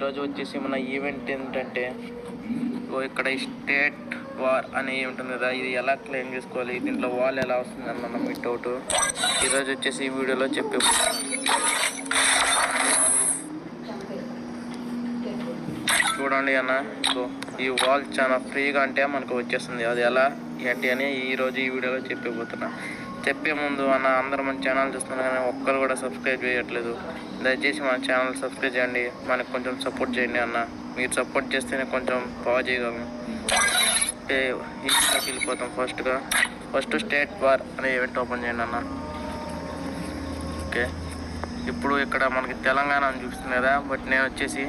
ఈరోజు వచ్చేసి మన ఈవెంట్ ఏంటంటే ఇక్కడ స్టేట్ వార్ అని ఉంటుంది కదా, ఇది ఎలా క్లెయిమ్ చేసుకోవాలి, దీంట్లో వాల్ ఎలా వస్తుంది అన్న మీ డౌట్. ఈరోజు వచ్చేసి ఈ వీడియోలో చెప్పే చూడండి అన్న. సో ఈ వాల్ చాలా ఫ్రీగా అంటే మనకు వచ్చేస్తుంది, అది ఎలా ఏంటి అని ఈరోజు ఈ వీడియోలో చెప్పిపోతున్నా. చెప్పే ముందు అన్న, అందరూ మన ఛానల్ చూస్తున్నారు కానీ ఒక్కరు కూడా సబ్స్క్రైబ్ చేయట్లేదు. దయచేసి మన ఛానల్ సబ్స్క్రైబ్ చేయండి, మనకు కొంచెం సపోర్ట్ చేయండి అన్న. మీరు సపోర్ట్ చేస్తేనే కొంచెం బాగా చేయగలను. ఇంట్లోకి వెళ్ళిపోతాం. ఫస్ట్ స్టేట్ వార్ అనే ఈవెంట్ ఓపెన్ చేయండి అన్న. ఓకే, ఇప్పుడు ఇక్కడ మనకి తెలంగాణ అని చూస్తుంది కదా, బట్ నేను వచ్చేసి